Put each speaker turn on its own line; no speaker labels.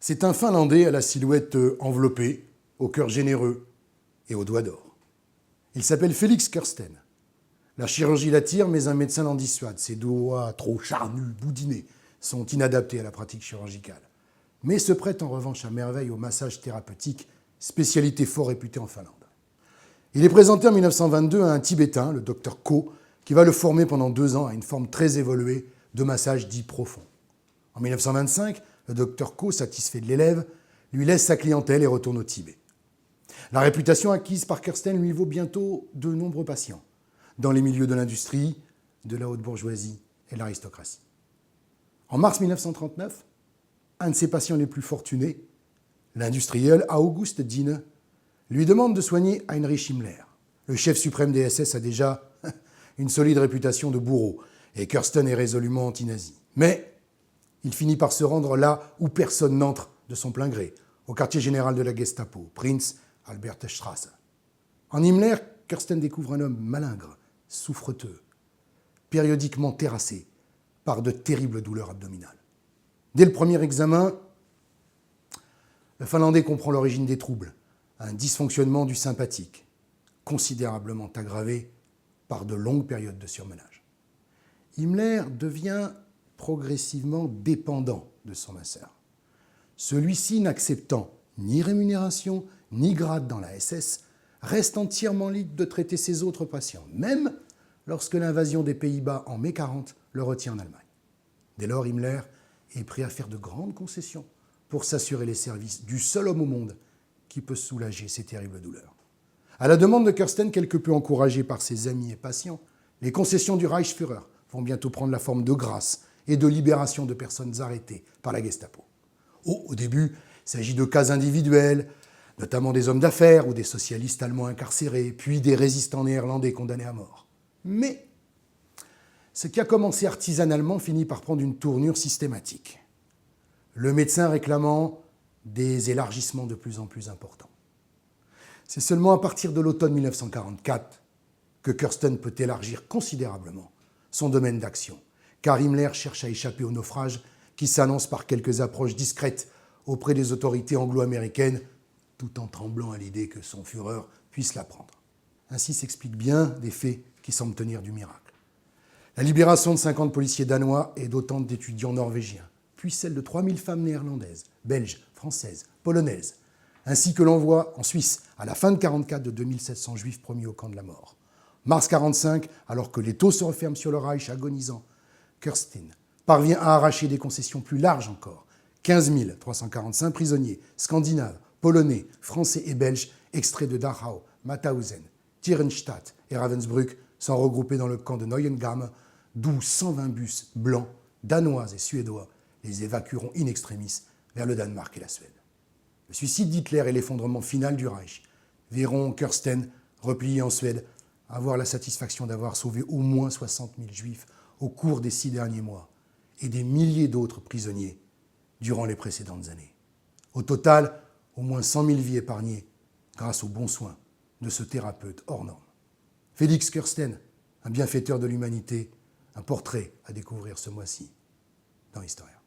C'est un Finlandais à la silhouette enveloppée, au cœur généreux et aux doigts d'or. Il s'appelle Felix Kersten. La chirurgie l'attire, mais un médecin l'en dissuade. Ses doigts trop charnus, boudinés, sont inadaptés à la pratique chirurgicale. Mais se prête en revanche à merveille au massage thérapeutique, spécialité fort réputée en Finlande. Il est présenté en 1922 à un Tibétain, le docteur Ko, qui va le former pendant 2 ans à une forme très évoluée de massage dit profond. En 1925, le docteur Ko, satisfait de l'élève, lui laisse sa clientèle et retourne au Tibet. La réputation acquise par Kersten lui vaut bientôt de nombreux patients, dans les milieux de l'industrie, de la haute bourgeoisie et de l'aristocratie. En mars 1939, un de ses patients les plus fortunés, l'industriel August Dine, lui demande de soigner Heinrich Himmler. Le chef suprême des SS a déjà une solide réputation de bourreau, et Kersten est résolument anti-nazi. Mais il finit par se rendre là où personne n'entre de son plein gré, au quartier général de la Gestapo, Prinz Albertstraße. En Himmler, Kersten découvre un homme malingre, souffreteux, périodiquement terrassé par de terribles douleurs abdominales. Dès le premier examen, le Finlandais comprend l'origine des troubles, un dysfonctionnement du sympathique, considérablement aggravé par de longues périodes de surmenage. Himmler devient progressivement dépendant de son masseur. Celui-ci, n'acceptant ni rémunération ni grade dans la SS, reste entièrement libre de traiter ses autres patients, même lorsque l'invasion des Pays-Bas en mai 40 le retient en Allemagne. Dès lors, Himmler est prêt à faire de grandes concessions pour s'assurer les services du seul homme au monde qui peut soulager ces terribles douleurs. À la demande de Kersten, quelque peu encouragé par ses amis et patients, les concessions du Reichsführer vont bientôt prendre la forme de grâce et de libération de personnes arrêtées par la Gestapo. Au début, il s'agit de cas individuels, notamment des hommes d'affaires ou des socialistes allemands incarcérés, puis des résistants néerlandais condamnés à mort. Mais ce qui a commencé artisanalement finit par prendre une tournure systématique. Le médecin réclamant des élargissements de plus en plus importants. C'est seulement à partir de l'automne 1944 que Kersten peut élargir considérablement son domaine d'action, car Himmler cherche à échapper au naufrage qui s'annonce par quelques approches discrètes auprès des autorités anglo-américaines, tout en tremblant à l'idée que son Führer puisse l'apprendre. Ainsi s'expliquent bien des faits qui semblent tenir du miracle. La libération de 50 policiers danois et d'autant d'étudiants norvégiens, puis celle de 3000 femmes néerlandaises, belges, françaises, polonaises, ainsi que l'envoi en Suisse, à la fin de 1944, de 2700 juifs promis au camp de la mort. Mars 1945, alors que les taux se referment sur le Reich agonisant, Kersten parvient à arracher des concessions plus larges encore. 15 345 prisonniers scandinaves, polonais, français et belges, extraits de Dachau, Mauthausen, Theresienstadt et Ravensbrück, sont regroupés dans le camp de Neuengamme, d'où 120 bus blancs, danois et suédois les évacueront in extremis vers le Danemark et la Suède. Le suicide d'Hitler et l'effondrement final du Reich verront Kersten, replié en Suède, avoir la satisfaction d'avoir sauvé au moins 60 000 juifs au cours des 6 derniers mois et des milliers d'autres prisonniers durant les précédentes années. Au total, au moins 100 000 vies épargnées grâce aux bons soins de ce thérapeute hors norme. Felix Kersten, un bienfaiteur de l'humanité, un portrait à découvrir ce mois-ci dans Historia.